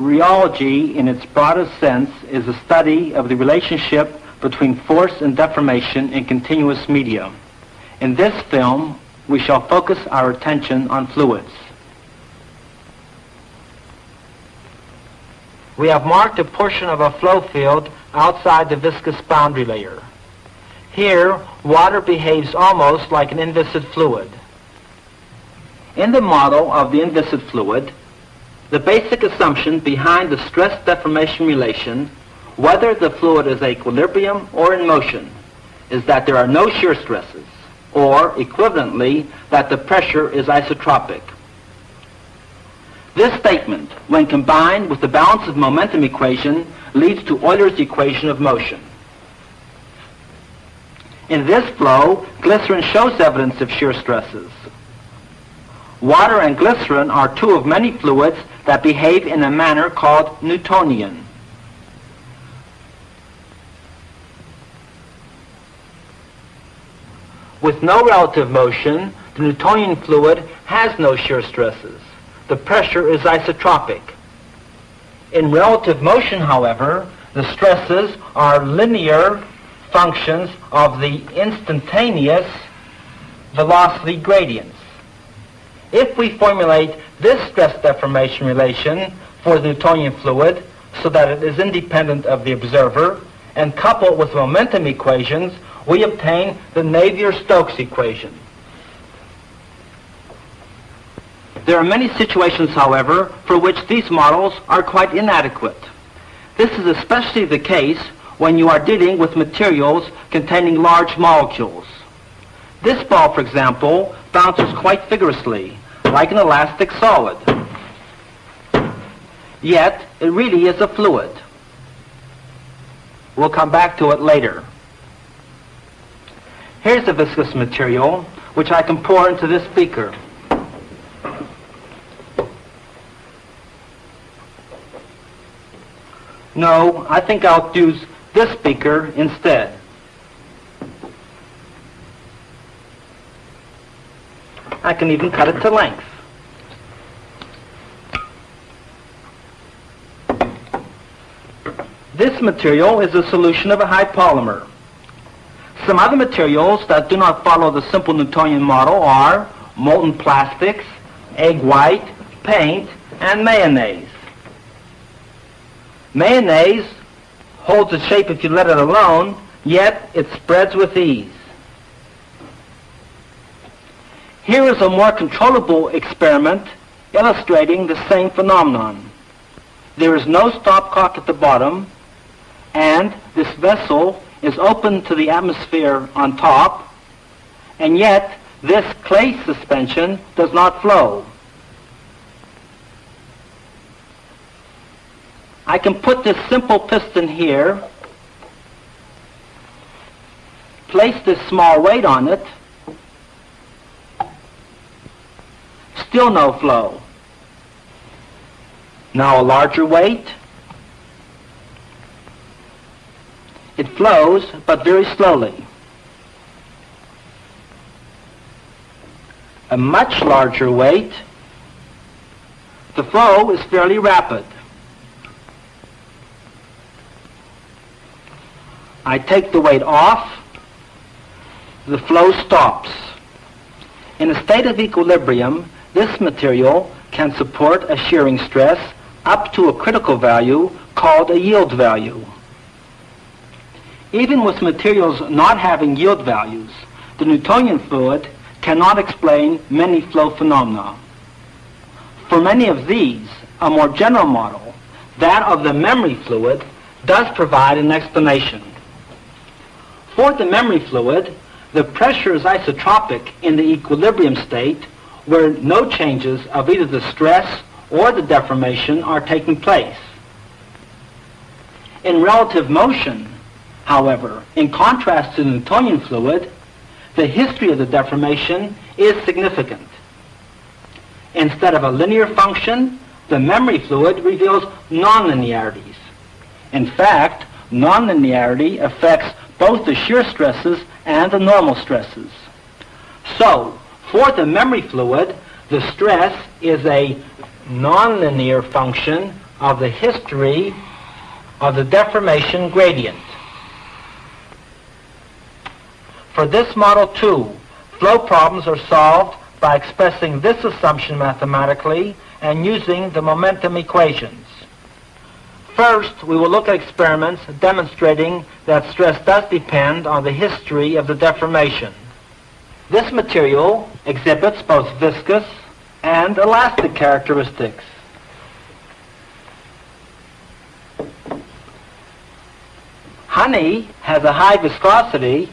Rheology, in its broadest sense, is a study of the relationship between force and deformation in continuous media. In this film, we shall focus our attention on fluids. We have marked a portion of a flow field outside the viscous boundary layer. Here, water behaves almost like an inviscid fluid. In the model of the inviscid fluid, the basic assumption behind the stress-deformation relation, whether the fluid is equilibrium or in motion, is that there are no shear stresses, or, equivalently, that the pressure is isotropic. This statement, when combined with the balance of momentum equation, leads to Euler's equation of motion. In this flow, glycerin shows evidence of shear stresses. Water and glycerin are two of many fluids that behave in a manner called Newtonian. With no relative motion, the Newtonian fluid has no shear stresses. The pressure is isotropic. In relative motion, however, the stresses are linear functions of the instantaneous velocity gradients. If we formulate this stress-deformation relation for the Newtonian fluid so that it is independent of the observer and couple it with momentum equations, we obtain the Navier-Stokes equation. There are many situations, however, for which these models are quite inadequate. This is especially the case when you are dealing with materials containing large molecules. This ball, for example, bounces quite vigorously, like an elastic solid. Yet, it really is a fluid. We'll come back to it later. Here's a viscous material, which I can pour into this beaker. No, I think I'll use this beaker instead. I can even cut it to length. This material is a solution of a high polymer. Some other materials that do not follow the simple Newtonian model are molten plastics, egg white, paint, and mayonnaise. Mayonnaise holds its shape if you let it alone, yet it spreads with ease. Here is a more controllable experiment illustrating the same phenomenon. There is no stopcock at the bottom, and this vessel is open to the atmosphere on top, and yet this clay suspension does not flow. I can put this simple piston here, place this small weight on it, still no flow. Now a larger weight. It flows, but very slowly. A much larger weight. The flow is fairly rapid. I take the weight off, the flow stops. In a state of equilibrium, this material can support a shearing stress up to a critical value called a yield value. Even with materials not having yield values, the Newtonian fluid cannot explain many flow phenomena. For many of these, a more general model, that of the memory fluid, does provide an explanation. For the memory fluid, the pressure is isotropic in the equilibrium state where no changes of either the stress or the deformation are taking place. In relative motion, however, in contrast to the Newtonian fluid, the history of the deformation is significant. Instead of a linear function, the memory fluid reveals nonlinearities. In fact, nonlinearity affects both the shear stresses and the normal stresses. So, for the memory fluid, the stress is a nonlinear function of the history of the deformation gradient. For this model too, flow problems are solved by expressing this assumption mathematically and using the momentum equations. First, we will look at experiments demonstrating that stress does depend on the history of the deformation. This material exhibits both viscous and elastic characteristics. Honey has a high viscosity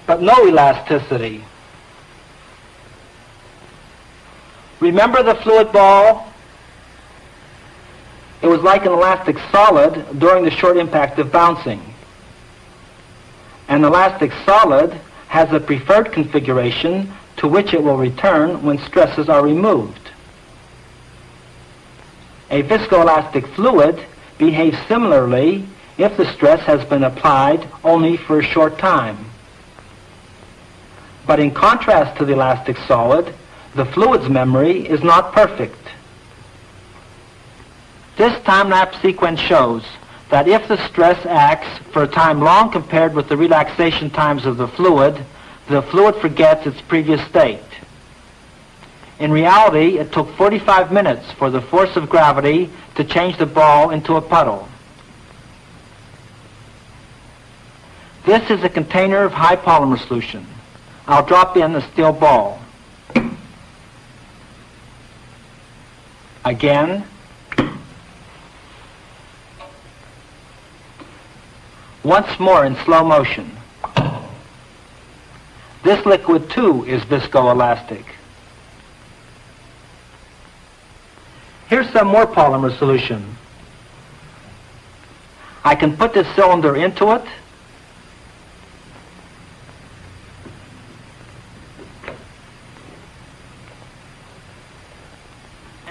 but no elasticity. Remember the fluid ball? It was like an elastic solid during the short impact of bouncing. An elastic solid has a preferred configuration to which it will return when stresses are removed. A viscoelastic fluid behaves similarly if the stress has been applied only for a short time. But in contrast to the elastic solid, the fluid's memory is not perfect. This time-lapse sequence shows that if the stress acts for a time long compared with the relaxation times of the fluid forgets its previous state. In reality, it took 45 minutes for the force of gravity to change the ball into a puddle. This is a container of high polymer solution. I'll drop in a steel ball. Again. Once more in slow motion. This liquid too is viscoelastic. Here's some more polymer solution. I can put this cylinder into it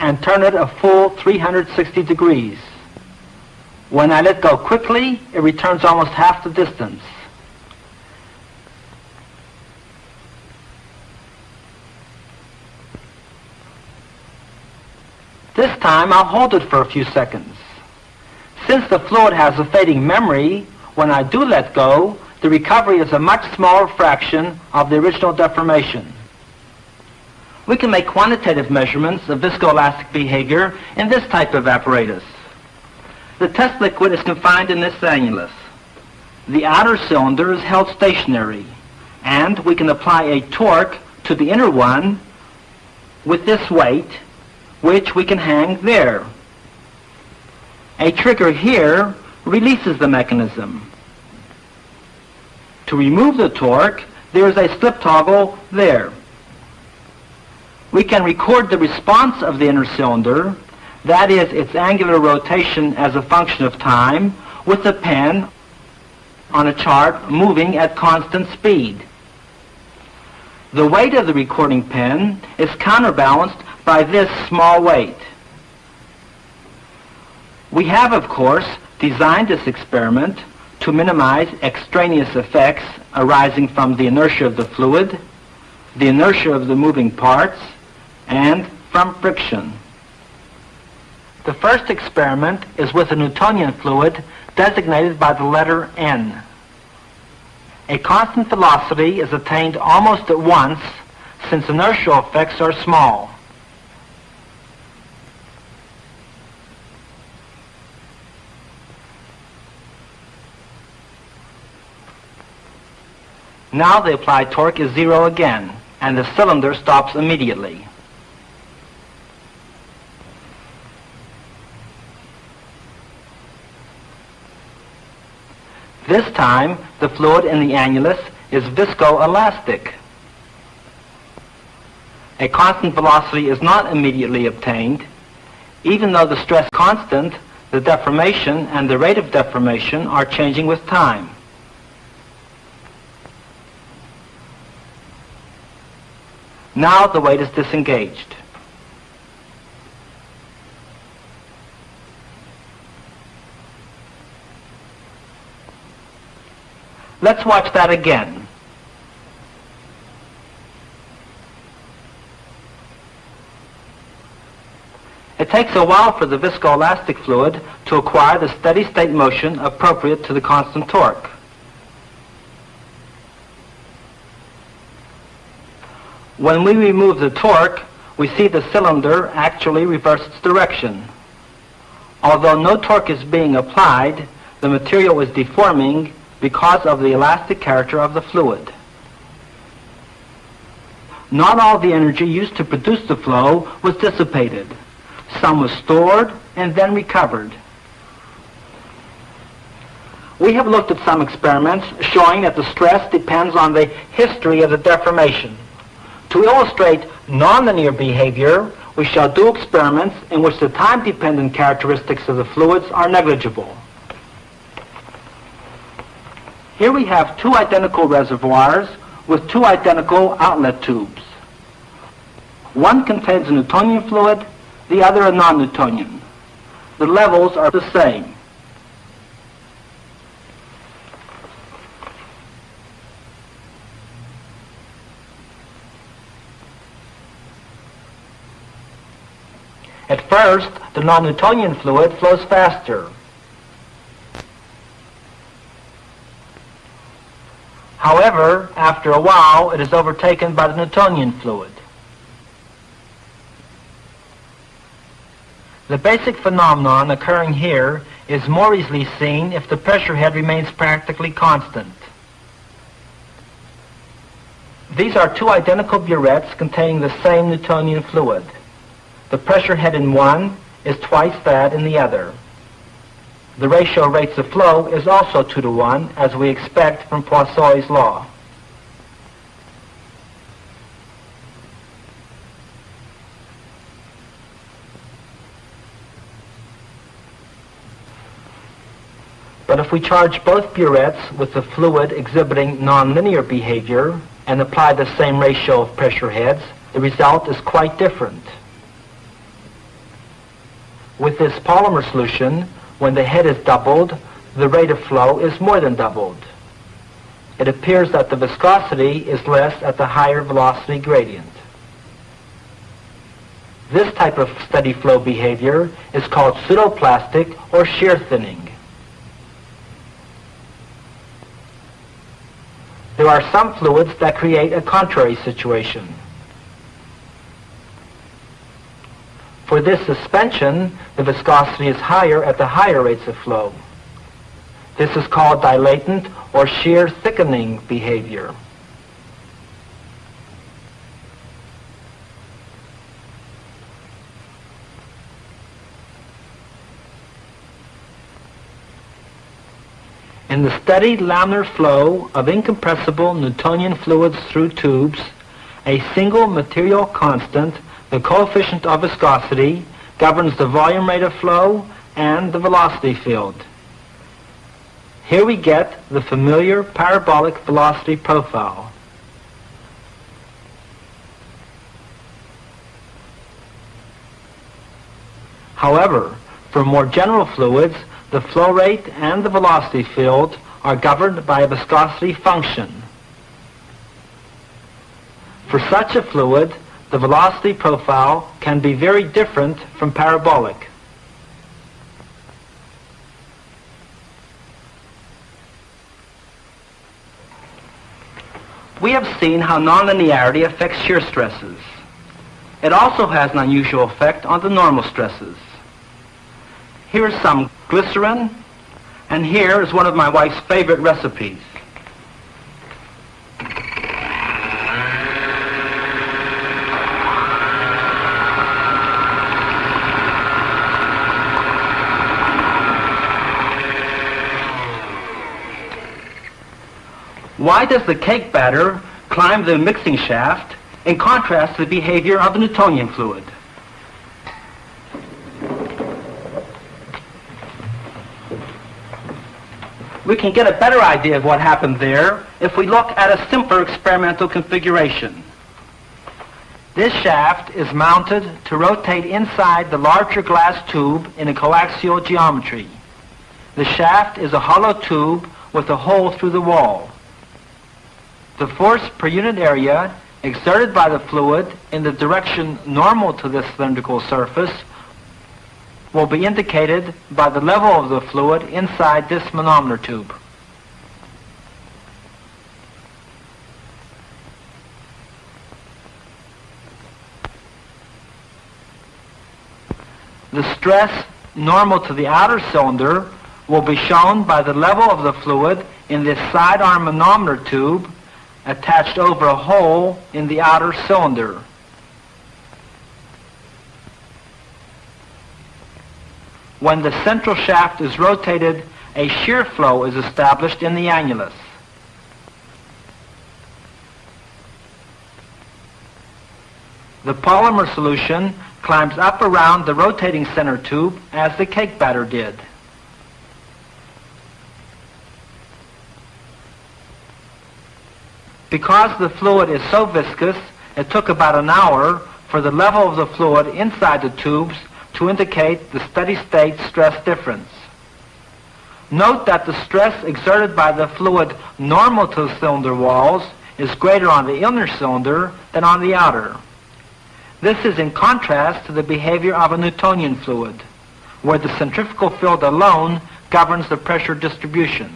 and turn it a full 360 degrees. When I let go quickly, it returns almost half the distance. This time I'll hold it for a few seconds. Since the fluid has a fading memory, when I do let go, the recovery is a much smaller fraction of the original deformation. We can make quantitative measurements of viscoelastic behavior in this type of apparatus. The test liquid is confined in this annulus. The outer cylinder is held stationary, and we can apply a torque to the inner one with this weight, which we can hang there. A trigger here releases the mechanism. To remove the torque, there is a slip toggle there. We can record the response of the inner cylinder, that is, its angular rotation as a function of time, with the pen on a chart moving at constant speed. The weight of the recording pen is counterbalanced by this small weight. We have, of course, designed this experiment to minimize extraneous effects arising from the inertia of the fluid, the inertia of the moving parts, and from friction. The first experiment is with a Newtonian fluid designated by the letter N. A constant velocity is attained almost at once since inertial effects are small. Now the applied torque is zero again, and the cylinder stops immediately. This time, the fluid in the annulus is viscoelastic. A constant velocity is not immediately obtained. Even though the stress constant, the deformation and the rate of deformation are changing with time. Now the weight is disengaged. Let's watch that again. It takes a while for the viscoelastic fluid to acquire the steady state motion appropriate to the constant torque. When we remove the torque, we see the cylinder actually reverse its direction. Although no torque is being applied, the material is deforming because of the elastic character of the fluid. Not all the energy used to produce the flow was dissipated. Some was stored and then recovered. We have looked at some experiments showing that the stress depends on the history of the deformation. To illustrate nonlinear behavior, we shall do experiments in which the time-dependent characteristics of the fluids are negligible. Here we have two identical reservoirs with two identical outlet tubes. One contains a Newtonian fluid, the other a non-Newtonian. The levels are the same. At first, the non-Newtonian fluid flows faster. However, after a while, it is overtaken by the Newtonian fluid. The basic phenomenon occurring here is more easily seen if the pressure head remains practically constant. These are two identical burettes containing the same Newtonian fluid. The pressure head in one is twice that in the other. The ratio of rates of flow is also 2 to 1, as we expect from Poisson's law. But if we charge both burettes with the fluid exhibiting nonlinear behavior and apply the same ratio of pressure heads, the result is quite different. With this polymer solution, when the head is doubled, the rate of flow is more than doubled. It appears that the viscosity is less at the higher velocity gradient. This type of steady flow behavior is called pseudoplastic or shear thinning. There are some fluids that create a contrary situation. For this suspension, the viscosity is higher at the higher rates of flow. This is called dilatant or shear thickening behavior. In the steady laminar flow of incompressible Newtonian fluids through tubes, a single material constant, the coefficient of viscosity, governs the volume rate of flow and the velocity field. Here we get the familiar parabolic velocity profile. However, for more general fluids, the flow rate and the velocity field are governed by a viscosity function. For such a fluid, the velocity profile can be very different from parabolic. We have seen how nonlinearity affects shear stresses. It also has an unusual effect on the normal stresses. Here is some glycerin, and here is one of my wife's favorite recipes. Why does the cake batter climb the mixing shaft in contrast to the behavior of the Newtonian fluid? We can get a better idea of what happened there if we look at a simpler experimental configuration. This shaft is mounted to rotate inside the larger glass tube in a coaxial geometry. The shaft is a hollow tube with a hole through the wall. The force per unit area exerted by the fluid in the direction normal to this cylindrical surface will be indicated by the level of the fluid inside this manometer tube. The stress normal to the outer cylinder will be shown by the level of the fluid in this sidearm manometer tube attached over a hole in the outer cylinder. When the central shaft is rotated, a shear flow is established in the annulus. The polymer solution climbs up around the rotating center tube as the cake batter did. Because the fluid is so viscous, it took about an hour for the level of the fluid inside the tubes to indicate the steady-state stress difference. Note that the stress exerted by the fluid normal to the cylinder walls is greater on the inner cylinder than on the outer. This is in contrast to the behavior of a Newtonian fluid, where the centrifugal field alone governs the pressure distribution.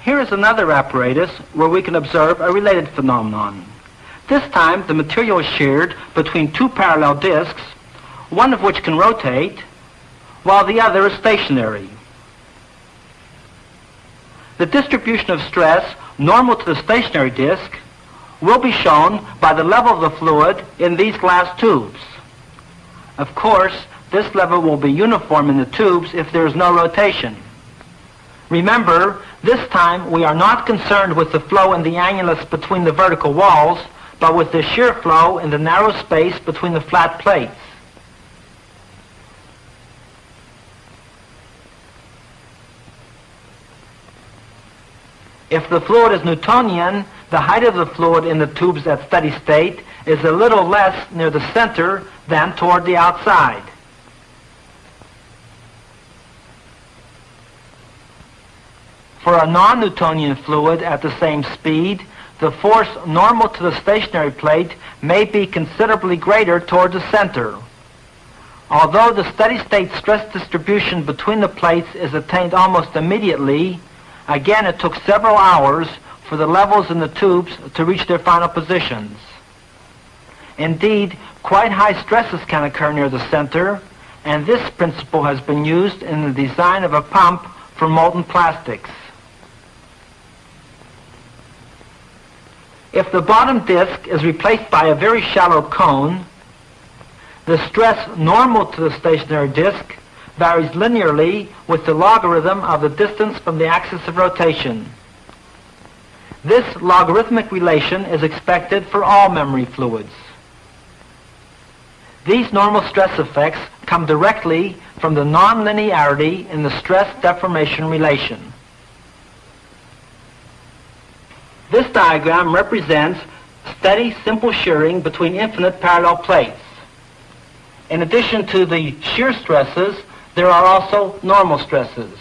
Here is another apparatus where we can observe a related phenomenon. This time, the material is sheared between two parallel discs, one of which can rotate, while the other is stationary. The distribution of stress normal to the stationary disc will be shown by the level of the fluid in these glass tubes. Of course, this level will be uniform in the tubes if there is no rotation. Remember, this time we are not concerned with the flow in the annulus between the vertical walls, but with the shear flow in the narrow space between the flat plates. If the fluid is Newtonian, the height of the fluid in the tubes at steady state is a little less near the center than toward the outside. For a non-Newtonian fluid at the same speed, the force normal to the stationary plate may be considerably greater toward the center. Although the steady-state stress distribution between the plates is attained almost immediately, again it took several hours for the levels in the tubes to reach their final positions. Indeed, quite high stresses can occur near the center, and this principle has been used in the design of a pump for molten plastics. If the bottom disc is replaced by a very shallow cone, the stress normal to the stationary disc varies linearly with the logarithm of the distance from the axis of rotation. This logarithmic relation is expected for all memory fluids. These normal stress effects come directly from the nonlinearity in the stress-deformation relation. This diagram represents steady, simple shearing between infinite parallel plates. In addition to the shear stresses, there are also normal stresses.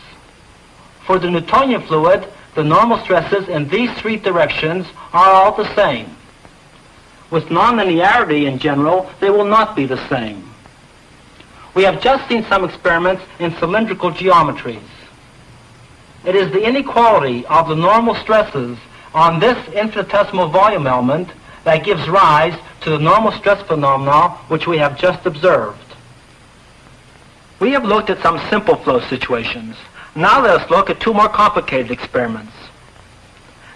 For the Newtonian fluid, the normal stresses in these three directions are all the same. With nonlinearity in general, they will not be the same. We have just seen some experiments in cylindrical geometries. It is the inequality of the normal stresses on this infinitesimal volume element that gives rise to the normal stress phenomena which we have just observed. We have looked at some simple flow situations. Now let us look at two more complicated experiments.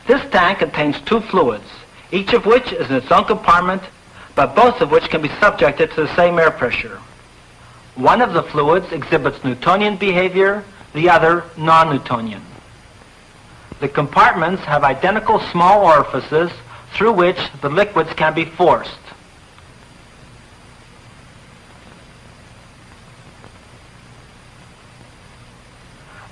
This tank contains two fluids, each of which is in its own compartment, but both of which can be subjected to the same air pressure. One of the fluids exhibits Newtonian behavior, the other non-Newtonian. The compartments have identical small orifices through which the liquids can be forced.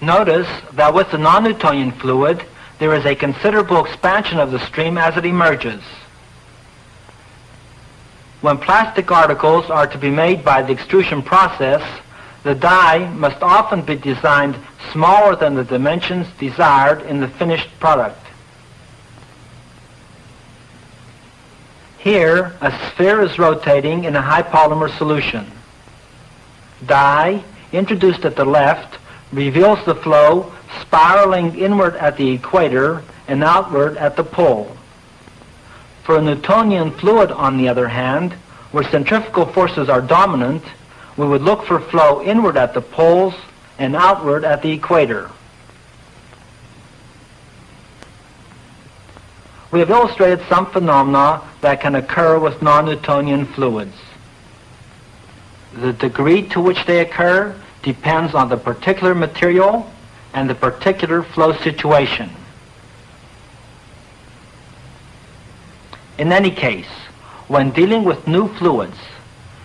Notice that with the non-Newtonian fluid, there is a considerable expansion of the stream as it emerges. When plastic articles are to be made by the extrusion process, the die must often be designed smaller than the dimensions desired in the finished product. Here, a sphere is rotating in a high polymer solution. Dye, introduced at the left, reveals the flow spiraling inward at the equator and outward at the pole. For a Newtonian fluid, on the other hand, where centrifugal forces are dominant, we would look for flow inward at the poles and outward at the equator. We have illustrated some phenomena that can occur with non-Newtonian fluids. The degree to which they occur depends on the particular material and the particular flow situation. In any case, when dealing with new fluids,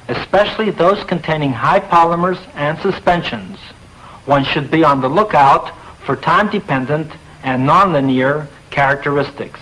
especially those containing high polymers and suspensions, one should be on the lookout for time-dependent and nonlinear characteristics.